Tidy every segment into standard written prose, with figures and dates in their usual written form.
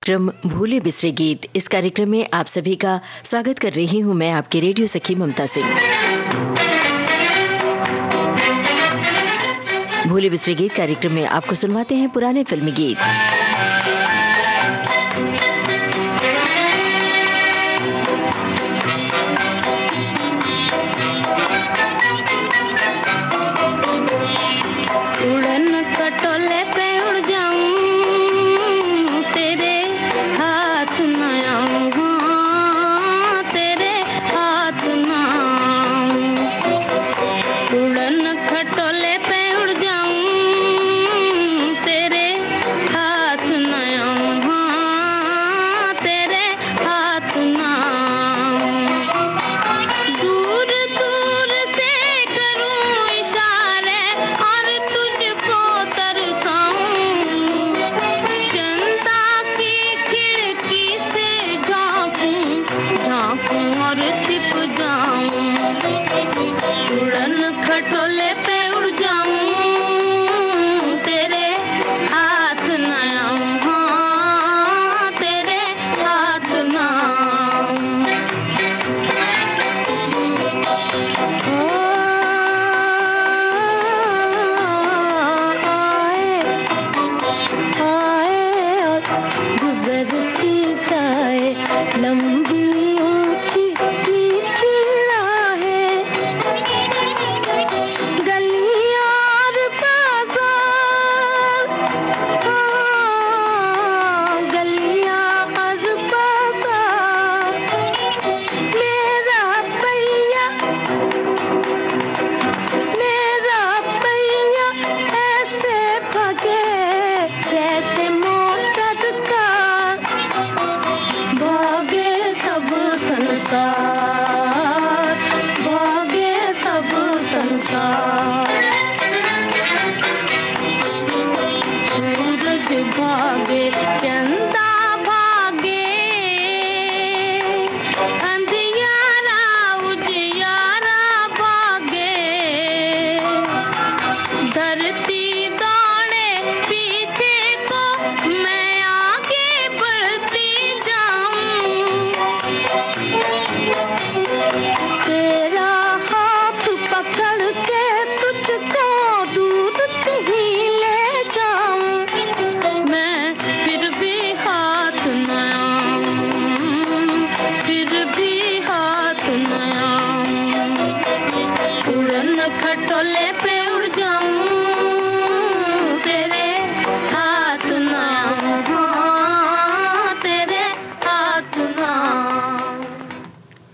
कार्यक्रम भूले बिसरे गीत। इस कार्यक्रम में आप सभी का स्वागत कर रही हूं मैं, आपकी रेडियो सखी ममता सिंह। भूले बिसरे गीत कार्यक्रम में आपको सुनवाते हैं पुराने फिल्मी गीत।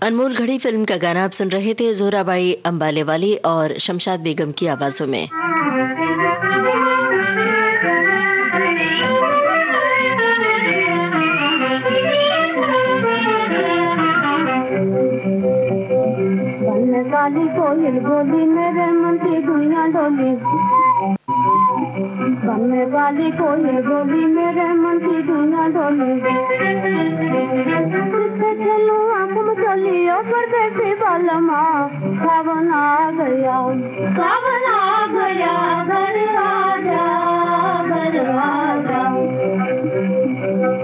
अनमोल घड़ी फिल्म का गाना आप सुन रहे थे जोराबाई अंबाले वाली और शमशाद बेगम की आवाजों में। काली कोयल बोली मेरे मन की दुनिया डोली, बनने वाली कोयल बोली मेरे मन की दुनिया डोली। चलूं आंख में चली और परदेसी वाला माँ सावन आ गया, सावन आ गया, घर आजा, घर आजा।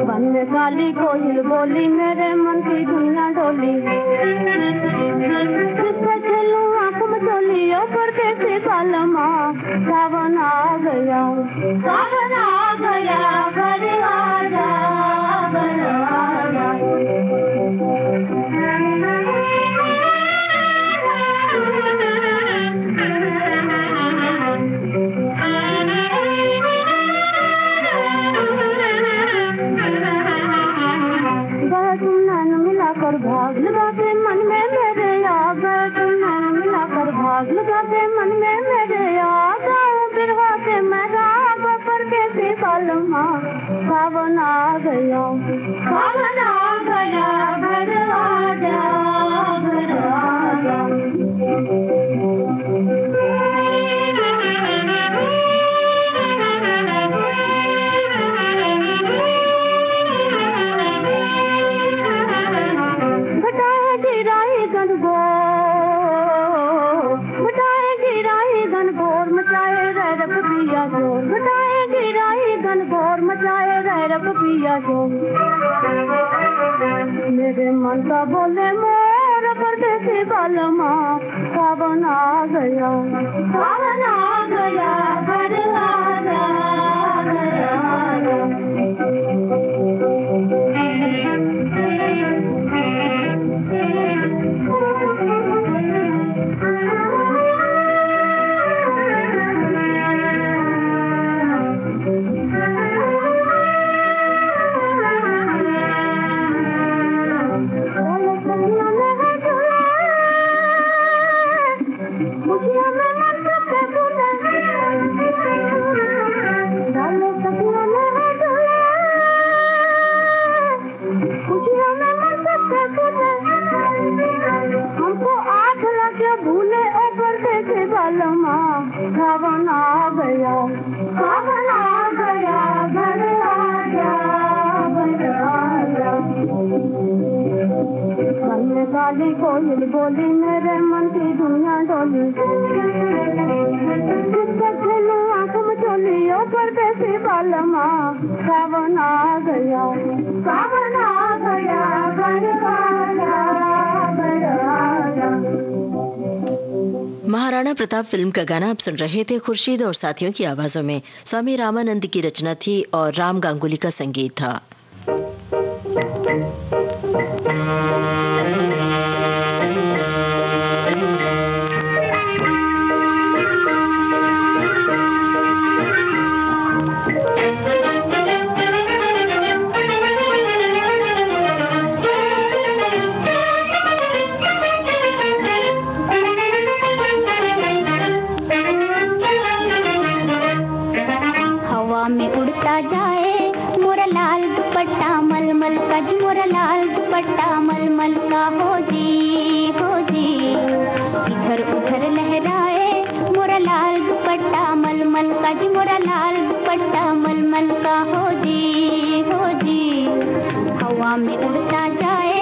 बनने वाली कोयल बोली मेरे मन की दुनिया डोली, चलूं आंख में चली और परदेसी वाला माँ सावन आ गया, सावन आ गया, घर आजा, घर आजा। मिलाकर भाग लगा के मन में मेरे आ गए, तुम नैन मिलाकर भाग लगा के मन में मेरे आ गए। बिरवा से मैं राग पर कैसे बालमा सावन आ गया, सावन आ गया, घर आजा, घर आजा। मचाए रैरप पिया जो मेरे मन का बोले मोर परदेसी बालमा सावन आ गया सावन आ गया घर आ गया हमको आठ लगे भूले ऊपर देखे बालमा सावन आ गया सावन आ गया घर आ गया मन में काली कोयल बोली मेरे मन की दुनिया डोली आंख में चोली ऊपर देखे बालमा सावन आ गया सावन आ गया घर महाराणा प्रताप फिल्म का गाना आप सुन रहे थे खुर्शीद और साथियों की आवाजों में। स्वामी रामानंद की रचना थी और राम गांगुली का संगीत था। में उड़ता जाए मोरा लाल दुपट्टा मलमल का जी मोरा लाल दुपट्टा मलमल का हो जी इधर उधर लहराए मोरा लाल दुपट्टा मलमल का जी मोरा लाल दुपट्टा मलमल का हो जी हवा में उड़ता जाए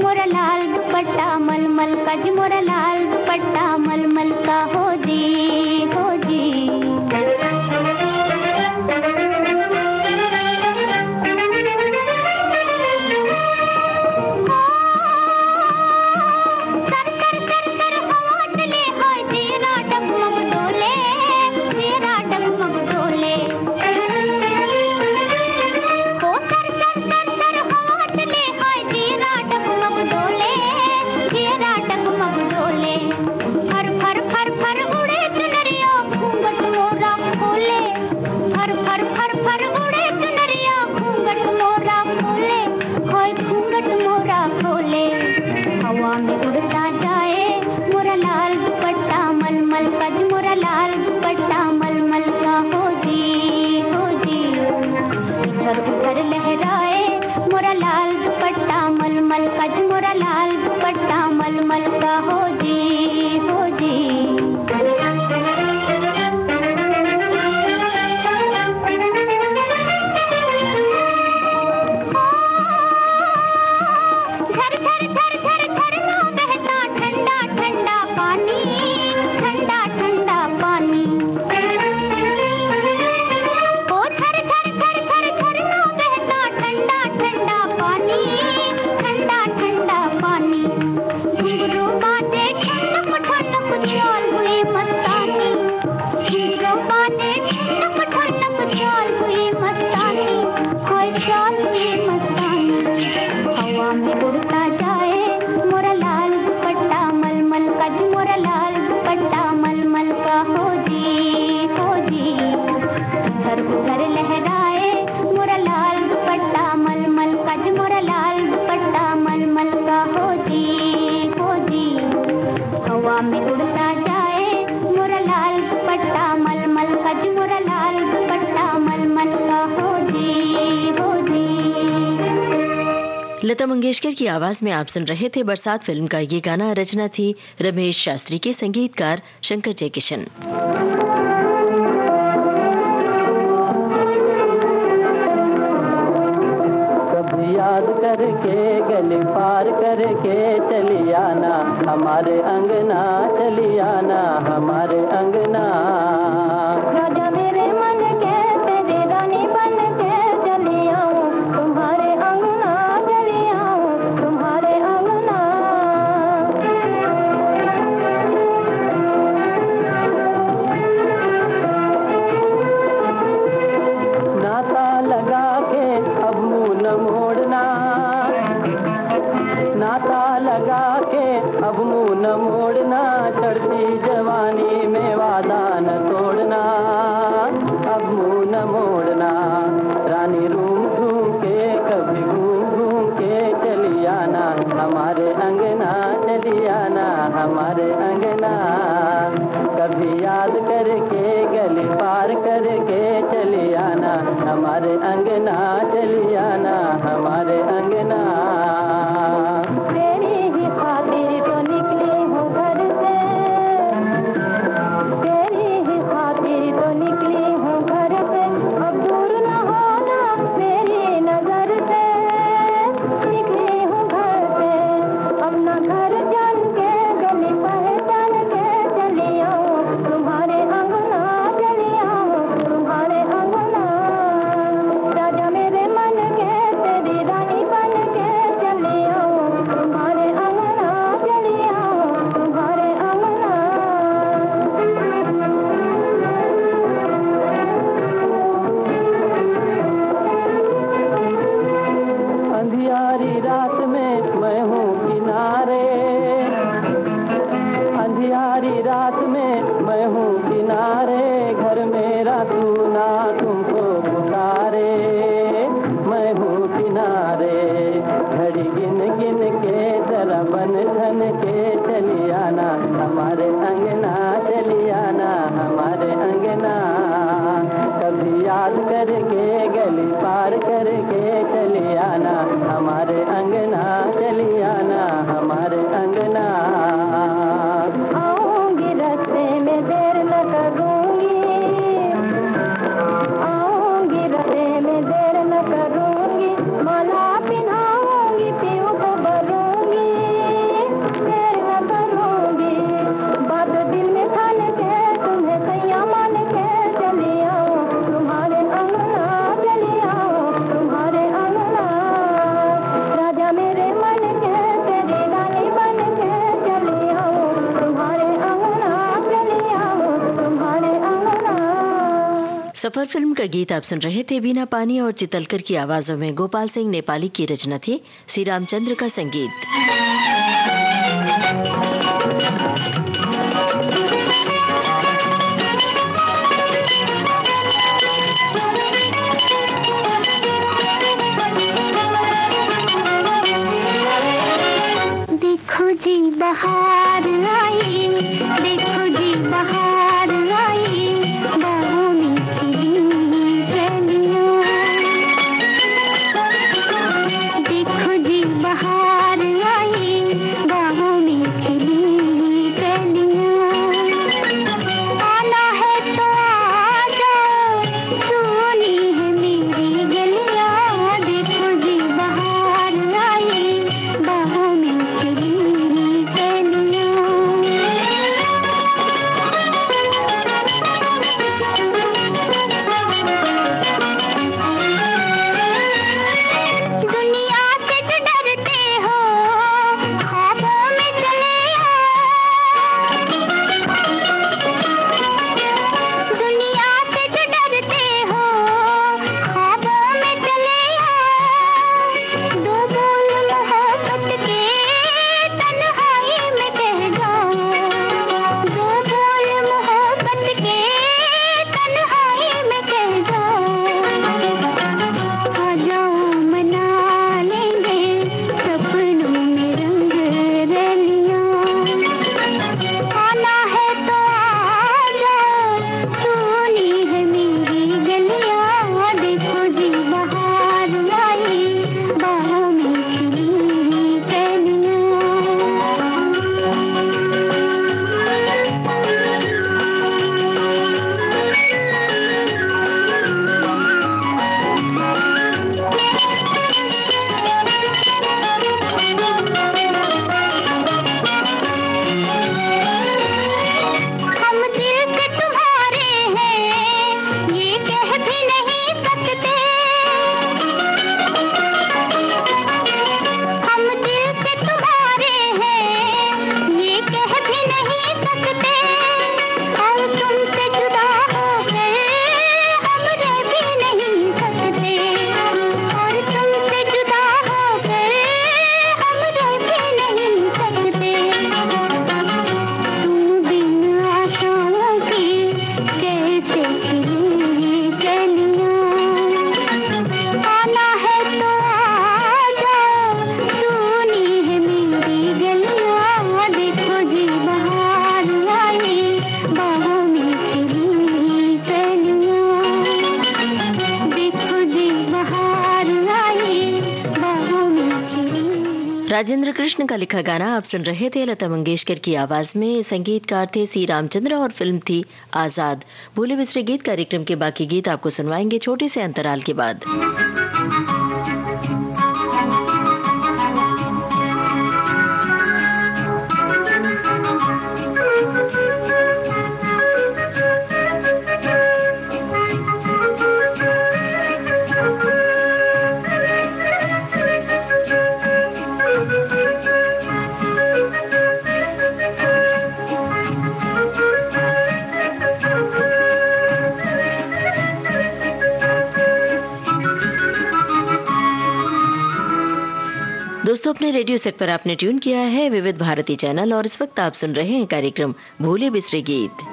मोरा लाल दुपट्टा मलमल का जी मोरा लाल दुपट्टा मलमल का हो जी लता मंगेशकर की आवाज में आप सुन रहे थे बरसात फिल्म का ये गाना। रचना थी रमेश शास्त्री के, संगीतकार शंकर जयकिशन। कभी याद करके गली पार करके चली आना हमारे अंगना, चली आना हमारे अंगना। राजा मेरे मन के तेरी रानी बन के चली आऊं तुम्हारे न मोड़ना, नाता लगा के अब मुंह न मोड़ना, चढ़ती जवानी में वादा न तोड़ना, अब मुंह न मोड़ना। रानी रूम घूम के कभी घूम घूम के चली आना, हमारे अंगना चली आना, हमारे अंगना। कभी याद करके गली पार करके चली आना, हमारे अंगना चली आना, हमारे अंगना। तेरी ही खातिर तो निकली हूँ घर से, तेरी ही खातिर तो निकली हूँ घर से, अब दूर न होना मेरी नजर से। निकली हूँ घर से अपना घर जान के, गली पहचान के चली आऊँ, तुम्हारे अंगना चली आऊँ, तुम्हारे अंगना। राजा मेरे मन के तेरी रानी बन के चली आऊँ, तुम्हारे अंगना चली आऊँ, तुम्हारे अंगना। अंधियारी रात में मैं हूँ किनारे, अंधियारी रात में मैं हूँ किनारे, घर मेरा तू ना तुमको पुकारे, मैं हूँ किनारे। घड़ी गिन गिन के जरा बन ठन के चली आना, हमारे अंगना चली आना, हमारे अंगना। कभी याद करके गली पार करके चली आना, हमारे अंगना चली आना, हमारे अंगना। आऊंगी रास्ते में देर न करूंगी, आऊंगी रास्ते में देर न करूंगी, माला पिन्हाऊंगी पीऊ को भरूंगी, देर न करूंगी। बात दिल में ठान के तुम्हें सैया मान के चली आऊं, तुम्हारे अंगना चली आऊं, तुम्हारे अंगना। राजा मेरे मन के तेरी रानी बन के चली आऊं, तुम्हारे अंगना चली आऊं, तुम्हारे अंगना। सफर फिल्म का गीत आप सुन रहे थे। बीना पानी और चितलकर की आवाजों में गोपाल सिंह नेपाली की रचना थी, श्री रामचंद्र का संगीत। देखो जी बहार आई, देखो जी बहार आई, बाहों में खिली कलियां। देखो जी बहार आई, बाहों में खिली कलियां। आना है तो आ जाओ, सुनी है मेरी गलियां। देखो जी बहार आई, बाहों में खिली कलियां। राजेंद्र कृष्ण का लिखा गाना आप सुन रहे थे लता मंगेशकर की आवाज में। संगीतकार थे सी रामचंद्र और फिल्म थी आजाद। भूले बिसरे गीत कार्यक्रम के बाकी गीत आपको सुनवाएंगे छोटे से अंतराल के बाद। दोस्तों, अपने रेडियो सेट पर आपने ट्यून किया है विविध भारती चैनल और इस वक्त आप सुन रहे हैं कार्यक्रम भूले बिसरे गीत।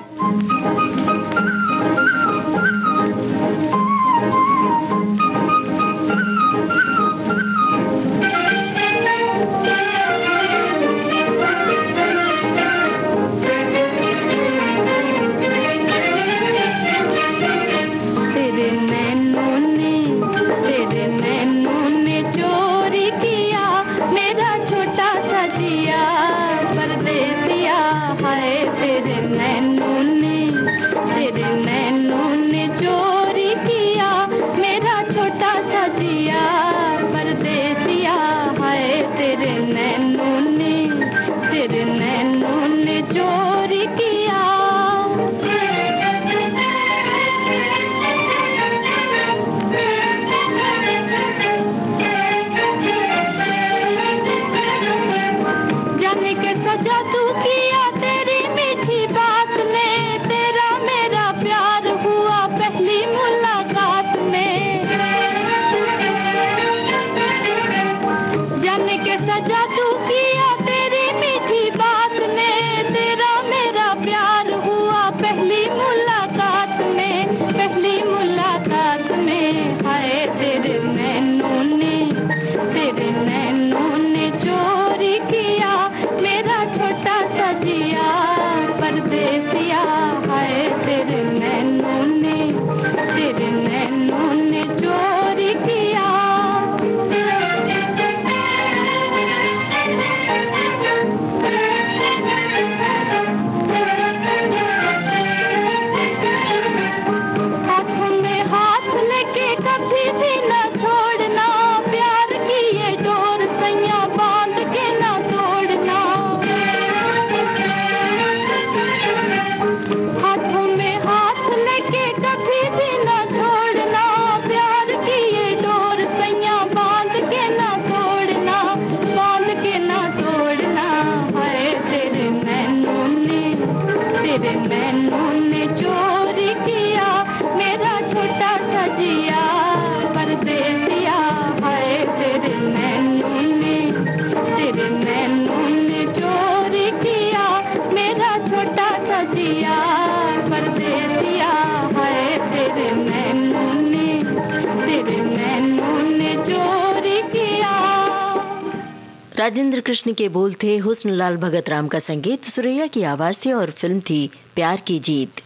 राजेंद्र कृष्ण के बोल थे, हुस्न लाल भगत राम का संगीत, सुरैया की आवाज थी और फिल्म थी प्यार की जीत।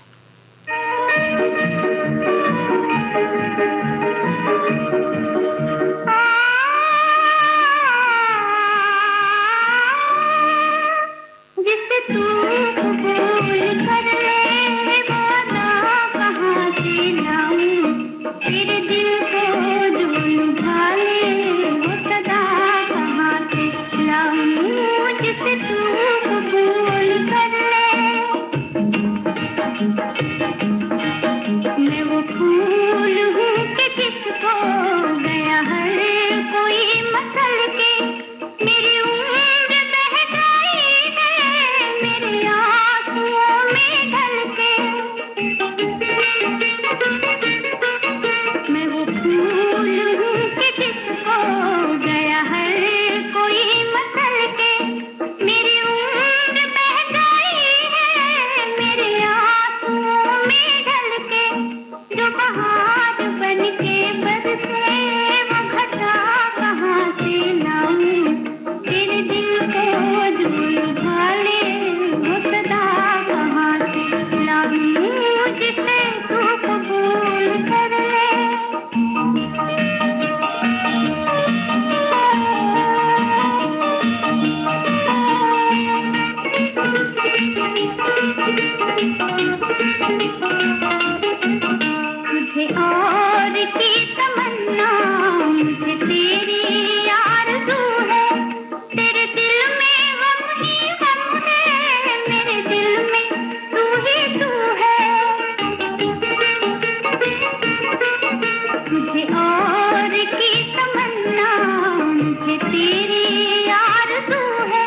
मुझे तेरी आरज़ू है,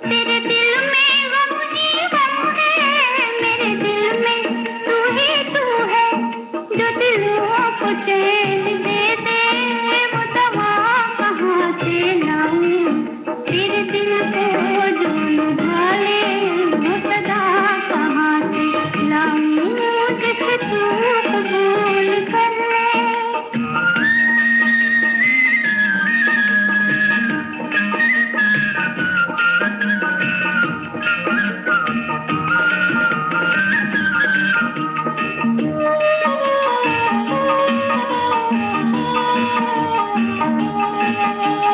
तेरे दिल में गम ही गम है, मेरे दिल में तू ही तू है, जो दिलों को चैन दे दे, वो दवा कहाँ से लाऊं, तेरे दिल को जो लुभा ले, वो सदा कहाँ से लाऊं, जिसे तू कबूल कर ले।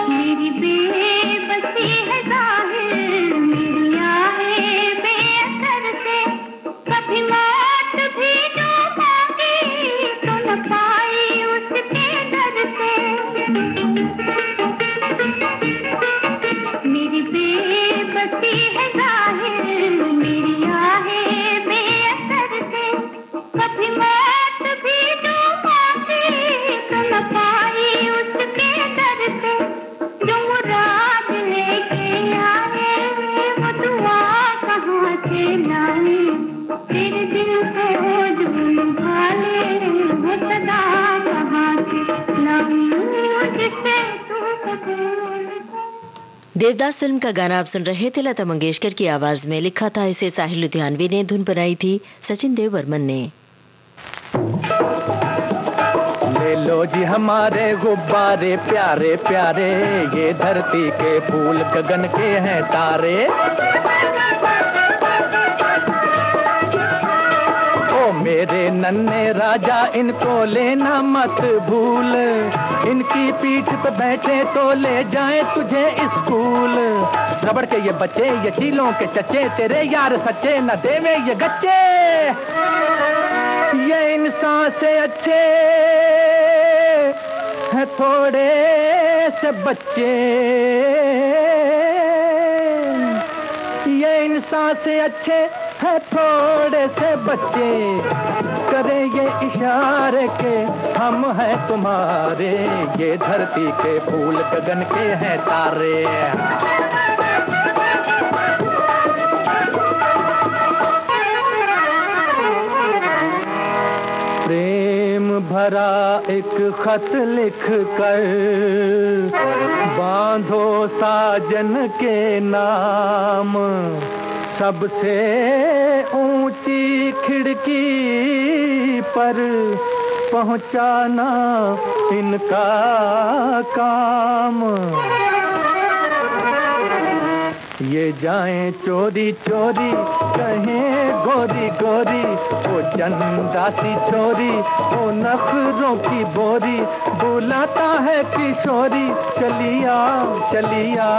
मेरी बेबसी है ज़ाहिर, मेरी आहें बेअसर से, कभी मौत भी जो मांगी तो न पाई उसके दर से। मेरी बेबसी है ज़ाहिर, मेरी आहें बेअसर से, कभी मौत भी जो मांगी तो न पाई उसके दर से। जो मुराद लेके आए वो दुआ कहाँ से लाए, तेरे दिल को जो लुभा ले, वो सदा कहाँ से लाऊं, जिसे तू कबूल कर। देवदास फिल्म का गाना आप सुन रहे थे। लता मंगेशकर की आवाज में लिखा था इसे साहिल लुधियानवी ने, धुन बनाई थी सचिन देव बर्मन ने। ले लो जी हमारे गुब्बारे प्यारे प्यारे, ये धरती के फूल गगन के हैं तारे। ओ मेरे नन्हे राजा इनको लेना मत भूल, इनकी पीठ पे बैठे तो ले जाए तुझे स्कूल। रबड़ के ये बच्चे ये चीलों के चच्चे, तेरे यार सच्चे न देवे ये गच्चे। ये इंसान से अच्छे है थोड़े से बच्चे, ये इंसान से अच्छे है थोड़े से बच्चे। करे ये इशारे के हम हैं तुम्हारे, ये धरती के फूल गगन के हैं तारे। प्रेम भरा एक खत लिख कर बांधो साजन के नाम, सबसे ऊंची खिड़की पर पहुंचाना इनका काम। ये जाएं चोरी चोरी कहें गोरी गोरी, वो चंदा सी छोरी वो नखरों की बोरी, बुलाता है किशोरी चलिया चलिया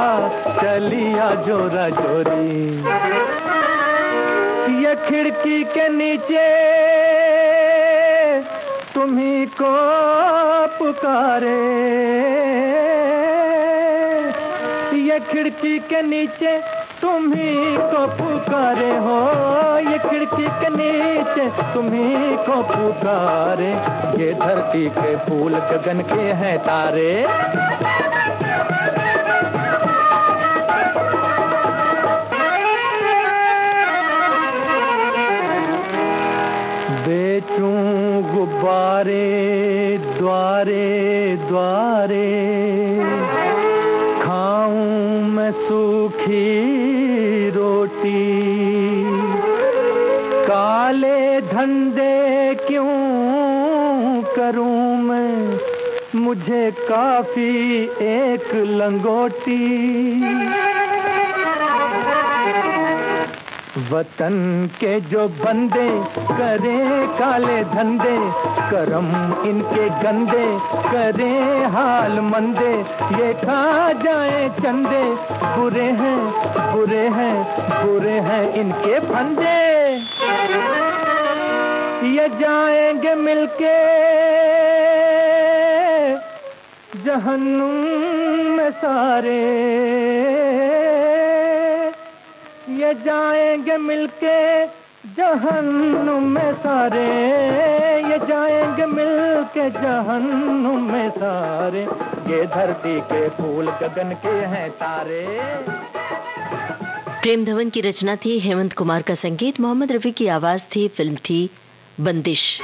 चलिया जोरा जोरी। ये खिड़की के नीचे तुम्ही को पुकारे, ये खिड़की के नीचे तुम्ही को पुकारे हो, ये खिड़की के नीचे तुम्ही को पुकारे। ये धरती के फूल गगन के हैं तारे। बेचूं गुब्बारे द्वारे द्वारे, खाऊं मैं सूखी रोटी। काले धंधे क्यों करूं मैं, मुझे काफी एक लंगोटी। वतन के जो बंदे करे काले धंधे, करम इनके गंदे करे हाल मंदे। ये खा जाए चंदे, बुरे हैं बुरे हैं बुरे हैं इनके फंदे। ये जाएंगे मिलके जहन्नुम में सारे, ये जाएंगे मिलके जहन्नुम में सारे ये जाएंगे मिल के, जहन्नुम में सारे, ये धरती के फूल गगन के हैं तारे। प्रेम धवन की रचना थी, हेमंत कुमार का संगीत, मोहम्मद रफी की आवाज थी, फिल्म थी बंदिश।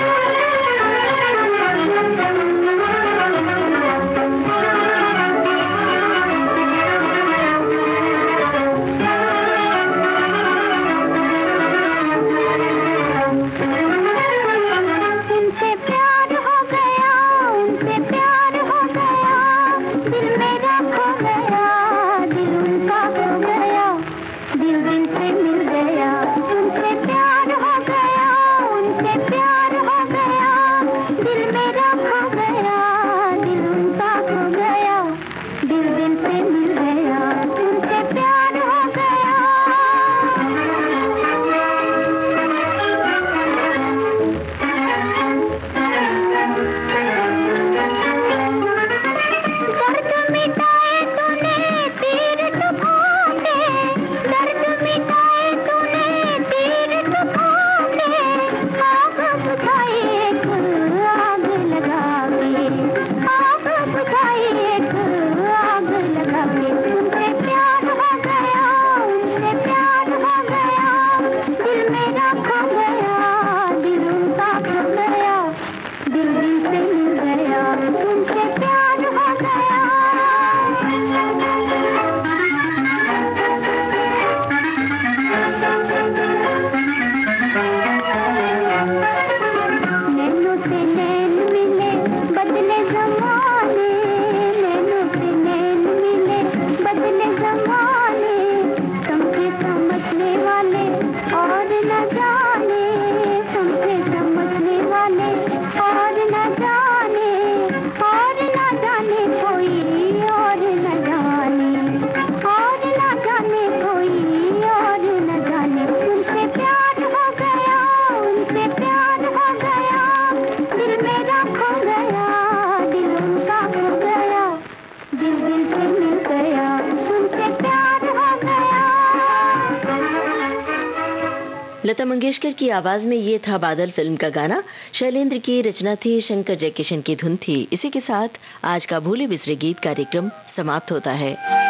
लता मंगेशकर की आवाज में ये था बादल फिल्म का गाना। शैलेंद्र की रचना थी, शंकर जयकिशन की धुन थी। इसी के साथ आज का भूले बिसरे गीत कार्यक्रम समाप्त होता है।